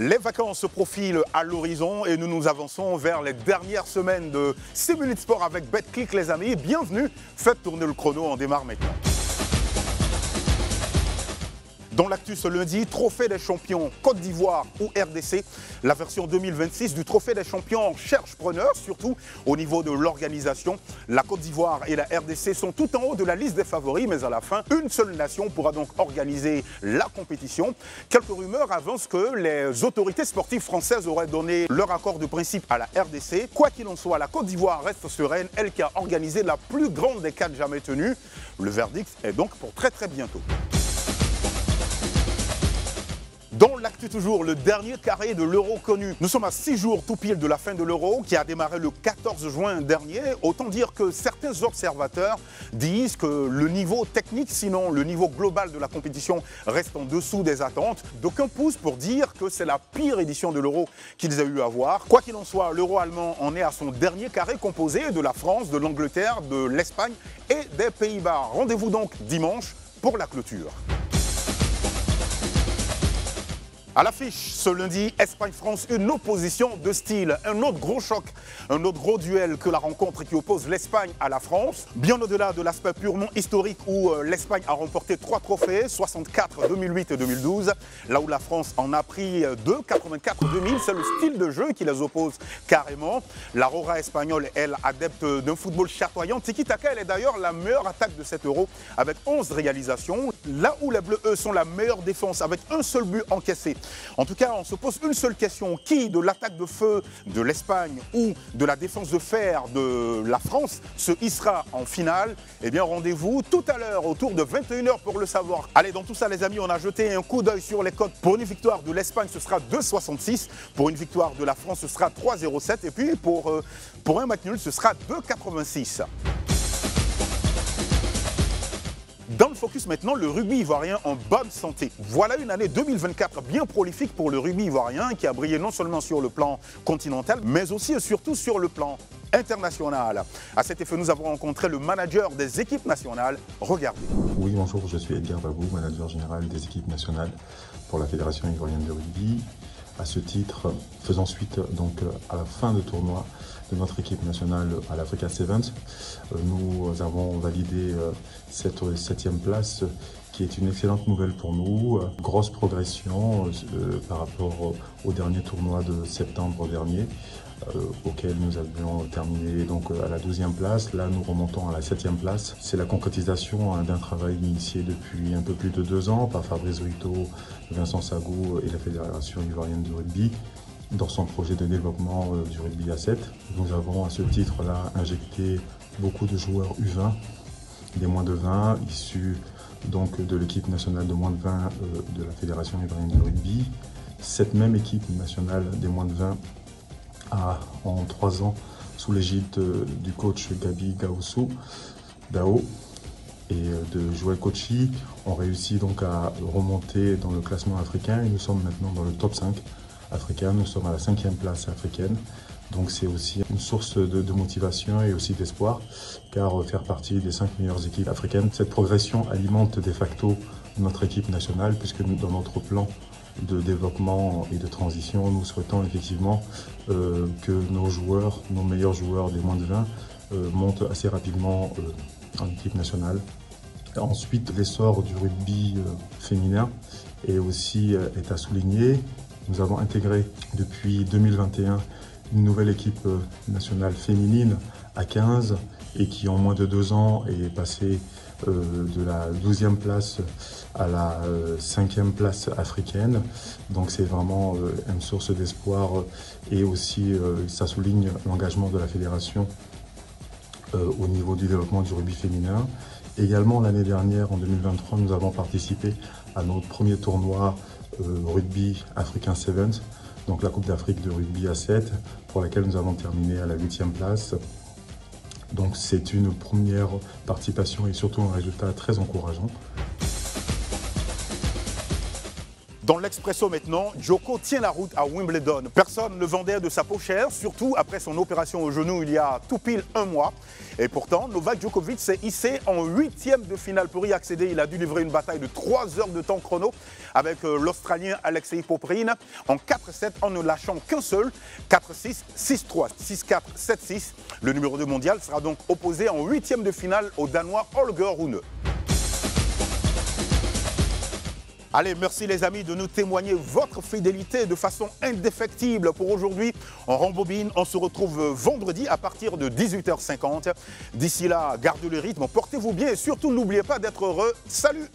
Les vacances se profilent à l'horizon et nous nous avançons vers les dernières semaines de 6 minutes sport avec Betclic, les amis. Bienvenue, faites tourner le chrono, on démarre maintenant. Dans l'actu ce lundi, Trophée des champions Côte d'Ivoire ou RDC. La version 2026 du Trophée des champions cherche preneur, surtout au niveau de l'organisation. La Côte d'Ivoire et la RDC sont tout en haut de la liste des favoris, mais à la fin, une seule nation pourra donc organiser la compétition. Quelques rumeurs avancent que les autorités sportives françaises auraient donné leur accord de principe à la RDC. Quoi qu'il en soit, la Côte d'Ivoire reste sereine, elle qui a organisé la plus grande des 4 jamais tenues. Le verdict est donc pour très bientôt. Dans l'actu toujours, le dernier carré de l'Euro connu. Nous sommes à 6 jours tout pile de la fin de l'Euro qui a démarré le 14 juin dernier. Autant dire que certains observateurs disent que le niveau technique, sinon le niveau global de la compétition reste en dessous des attentes. D'aucuns poussent pour dire que c'est la pire édition de l'Euro qu'ils aient eu à voir. Quoi qu'il en soit, l'Euro allemand en est à son dernier carré composé de la France, de l'Angleterre, de l'Espagne et des Pays-Bas. Rendez-vous donc dimanche pour la clôture. À l'affiche, ce lundi, Espagne-France, une opposition de style. Un autre gros choc, un autre gros duel que la rencontre qui oppose l'Espagne à la France. Bien au-delà de l'aspect purement historique où l'Espagne a remporté 3 trophées, 64, 2008 et 2012. Là où la France en a pris 2, 84, 2000. C'est le style de jeu qui les oppose carrément. La Rora espagnole, elle, adepte d'un football chatoyant. Tiki-taka, elle est d'ailleurs la meilleure attaque de cet Euro avec 11 réalisations. Là où les Bleus, eux, sont la meilleure défense avec un seul but encaissé. En tout cas, on se pose une seule question. Qui de l'attaque de feu de l'Espagne ou de la défense de fer de la France se hissera en finale? Eh bien, rendez-vous tout à l'heure autour de 21 h pour le savoir. Allez, dans tout ça, les amis, on a jeté un coup d'œil sur les cotes. Pour une victoire de l'Espagne, ce sera 2,66. Pour une victoire de la France, ce sera 3,07. Et puis, pour un match nul, ce sera 2,86. Dans le focus maintenant, le rugby ivoirien en bonne santé. Voilà une année 2024 bien prolifique pour le rugby ivoirien qui a brillé non seulement sur le plan continental, mais aussi et surtout sur le plan international. À cet effet, nous avons rencontré le manager des équipes nationales. Regardez. Oui, bonjour, je suis Edgar Babou, manager général des équipes nationales pour la Fédération ivoirienne de rugby. À ce titre, faisant suite donc à la fin de tournoi de notre équipe nationale à l'Africa Sevens, nous avons validé cette 7e place qui est une excellente nouvelle pour nous. Grosse progression par rapport au dernier tournoi de septembre dernier auquel nous avions terminé donc à la 12e place. Là, nous remontons à la 7e place. C'est la concrétisation d'un travail initié depuis un peu plus de 2 ans par Fabrice Ruito, Vincent Sagou et la Fédération ivoirienne de rugby dans son projet de développement du rugby à 7. Nous avons à ce titre-là injecté beaucoup de joueurs U20, des moins de 20, issus donc de l'équipe nationale de moins de 20 de la Fédération ivoirienne de rugby. Cette même équipe nationale des moins de 20 a en 3 ans, sous l'égide du coach Gabi Dao et de Joël Kochi, ont réussi donc à remonter dans le classement africain et nous sommes maintenant dans le top 5 africain. Nous sommes à la 5e place africaine. Donc c'est aussi une source de motivation et aussi d'espoir, car faire partie des 5 meilleures équipes africaines, cette progression alimente de facto notre équipe nationale, puisque nous, dans notre plan de développement et de transition, nous souhaitons effectivement que nos joueurs, nos meilleurs joueurs des moins de 20 montent assez rapidement en équipe nationale. Ensuite, l'essor du rugby féminin est aussi est à souligner. Nous avons intégré depuis 2021 une nouvelle équipe nationale féminine à 15 et qui en moins de 2 ans est passée de la 12e place à la 5e place africaine. Donc c'est vraiment une source d'espoir et aussi ça souligne l'engagement de la fédération au niveau du développement du rugby féminin. Également l'année dernière, en 2023, nous avons participé à notre premier tournoi rugby African Sevens, donc la Coupe d'Afrique de rugby à 7, pour laquelle nous avons terminé à la 8e place. Donc c'est une première participation et surtout un résultat très encourageant. Dans l'Expresso maintenant, Djoko tient la route à Wimbledon. Personne ne vendait de sa peau chère, surtout après son opération au genou il y a tout pile un mois. Et pourtant, Novak Djokovic s'est hissé en 8e de finale. Pour y accéder, il a dû livrer une bataille de 3 heures de temps chrono avec l'Australien Alexei Popyrin en 4-7 en ne lâchant qu'un seul, 4-6, 6-3, 6-4, 7-6. Le numéro 2 mondial sera donc opposé en 8e de finale au Danois Holger Rune. Allez, merci les amis de nous témoigner votre fidélité de façon indéfectible. Pour aujourd'hui, on rembobine, on se retrouve vendredi à partir de 18h50. D'ici là, gardez le rythme, portez-vous bien et surtout n'oubliez pas d'être heureux. Salut!